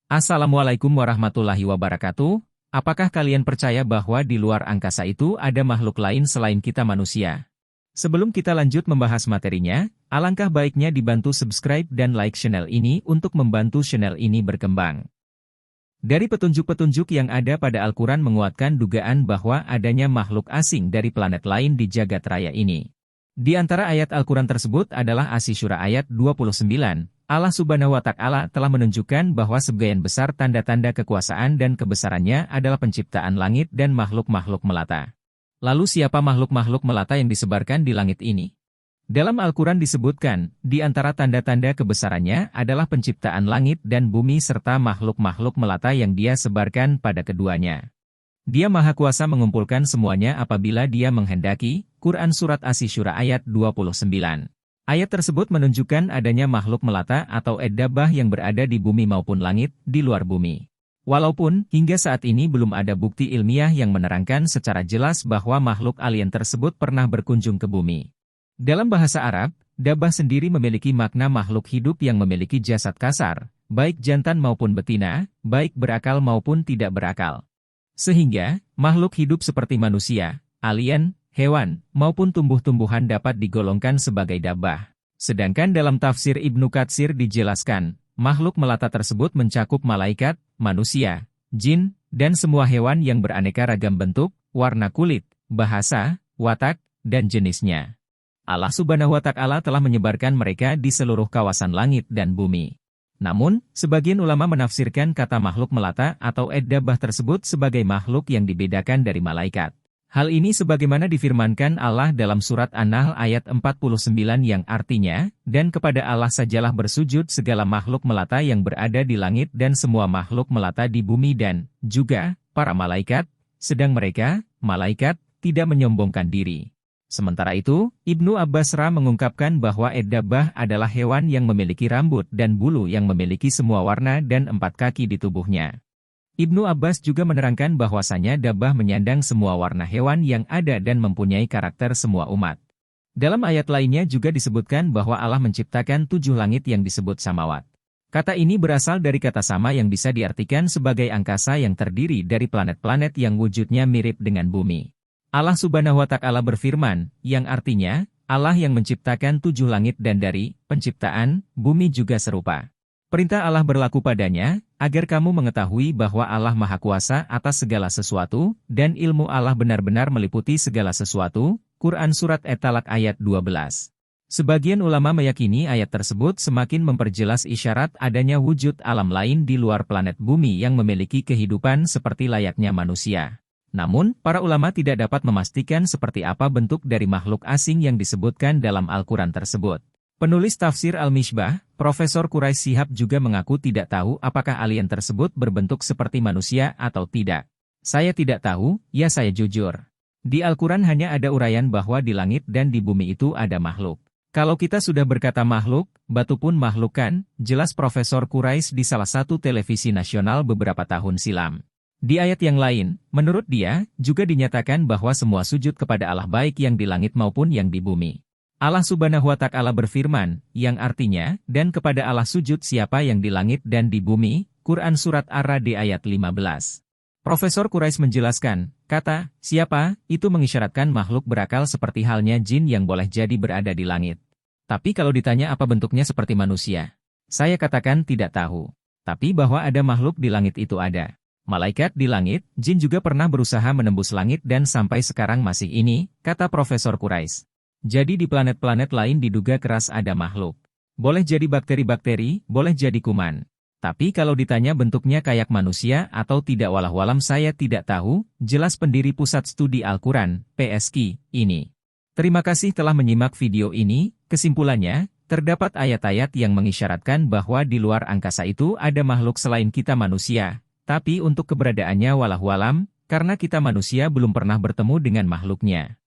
Assalamualaikum warahmatullahi wabarakatuh. Apakah kalian percaya bahwa di luar angkasa itu ada makhluk lain selain kita manusia? Sebelum kita lanjut membahas materinya, alangkah baiknya dibantu subscribe dan like channel ini untuk membantu channel ini berkembang. Dari petunjuk-petunjuk yang ada pada Al-Quran menguatkan dugaan bahwa adanya makhluk asing dari planet lain di jagat raya ini. Di antara ayat Al-Quran tersebut adalah Asy-Syura ayat 29. Allah Subhanahu wa Ta'ala telah menunjukkan bahwa sebagian besar tanda-tanda kekuasaan dan kebesarannya adalah penciptaan langit dan makhluk-makhluk melata. Lalu siapa makhluk-makhluk melata yang disebarkan di langit ini? Dalam Al-Quran disebutkan, di antara tanda-tanda kebesarannya adalah penciptaan langit dan bumi serta makhluk-makhluk melata yang Dia sebarkan pada keduanya. Dia Maha Kuasa mengumpulkan semuanya apabila Dia menghendaki. Quran Surat Asy-Syura ayat 29. Ayat tersebut menunjukkan adanya makhluk melata atau ad-dabbah yang berada di bumi maupun langit, di luar bumi. Walaupun, hingga saat ini belum ada bukti ilmiah yang menerangkan secara jelas bahwa makhluk alien tersebut pernah berkunjung ke bumi. Dalam bahasa Arab, dabbah sendiri memiliki makna makhluk hidup yang memiliki jasad kasar, baik jantan maupun betina, baik berakal maupun tidak berakal. Sehingga, makhluk hidup seperti manusia, alien, hewan, maupun tumbuh-tumbuhan dapat digolongkan sebagai dabbah. Sedangkan dalam tafsir Ibnu Katsir dijelaskan, makhluk melata tersebut mencakup malaikat, manusia, jin, dan semua hewan yang beraneka ragam bentuk, warna kulit, bahasa, watak, dan jenisnya. Allah Subhanahu wa Ta'ala telah menyebarkan mereka di seluruh kawasan langit dan bumi. Namun, sebagian ulama menafsirkan kata makhluk melata atau ad-dabbah tersebut sebagai makhluk yang dibedakan dari malaikat. Hal ini sebagaimana difirmankan Allah dalam surat An-Nahl ayat 49 yang artinya, dan kepada Allah sajalah bersujud segala makhluk melata yang berada di langit dan semua makhluk melata di bumi dan, juga, para malaikat, sedang mereka, malaikat, tidak menyombongkan diri. Sementara itu, Ibnu Abbas mengungkapkan bahwa ad-dabbah adalah hewan yang memiliki rambut dan bulu yang memiliki semua warna dan 4 kaki di tubuhnya. Ibnu Abbas juga menerangkan bahwasanya dabbah menyandang semua warna hewan yang ada dan mempunyai karakter semua umat. Dalam ayat lainnya juga disebutkan bahwa Allah menciptakan 7 langit yang disebut samawat. Kata ini berasal dari kata sama yang bisa diartikan sebagai angkasa yang terdiri dari planet-planet yang wujudnya mirip dengan bumi. Allah Subhanahu wa Ta'ala berfirman, yang artinya, Allah yang menciptakan 7 langit dan dari penciptaan bumi juga serupa. Perintah Allah berlaku padanya, agar kamu mengetahui bahwa Allah Maha Kuasa atas segala sesuatu, dan ilmu Allah benar-benar meliputi segala sesuatu. Quran Surat At-Talaq ayat 12. Sebagian ulama meyakini ayat tersebut semakin memperjelas isyarat adanya wujud alam lain di luar planet bumi yang memiliki kehidupan seperti layaknya manusia. Namun, para ulama tidak dapat memastikan seperti apa bentuk dari makhluk asing yang disebutkan dalam Al-Quran tersebut. Penulis tafsir Al-Mishbah, Profesor Quraisy Shihab juga mengaku tidak tahu apakah alien tersebut berbentuk seperti manusia atau tidak. Saya tidak tahu, ya saya jujur. Di Al-Quran hanya ada uraian bahwa di langit dan di bumi itu ada makhluk. Kalau kita sudah berkata makhluk, batu pun makhluk kan, jelas Profesor Quraisy di salah satu televisi nasional beberapa tahun silam. Di ayat yang lain, menurut dia, juga dinyatakan bahwa semua sujud kepada Allah baik yang di langit maupun yang di bumi. Allah Subhanahu wa Ta'ala berfirman, yang artinya, dan kepada Allah sujud siapa yang di langit dan di bumi, Quran Surat Ar-Ra'd ayat 15. Profesor Quraisy menjelaskan, kata, siapa, itu mengisyaratkan makhluk berakal seperti halnya jin yang boleh jadi berada di langit. Tapi kalau ditanya apa bentuknya seperti manusia, saya katakan tidak tahu. Tapi bahwa ada makhluk di langit itu ada. Malaikat di langit, jin juga pernah berusaha menembus langit dan sampai sekarang masih ini, kata Profesor Quraisy. Jadi di planet-planet lain diduga keras ada makhluk. Boleh jadi bakteri-bakteri, boleh jadi kuman. Tapi kalau ditanya bentuknya kayak manusia atau tidak wallahualam saya tidak tahu, jelas pendiri Pusat Studi Al-Quran, PSQ, ini. Terima kasih telah menyimak video ini, kesimpulannya, terdapat ayat-ayat yang mengisyaratkan bahwa di luar angkasa itu ada makhluk selain kita manusia. Tapi untuk keberadaannya wallahualam, karena kita manusia belum pernah bertemu dengan makhluknya.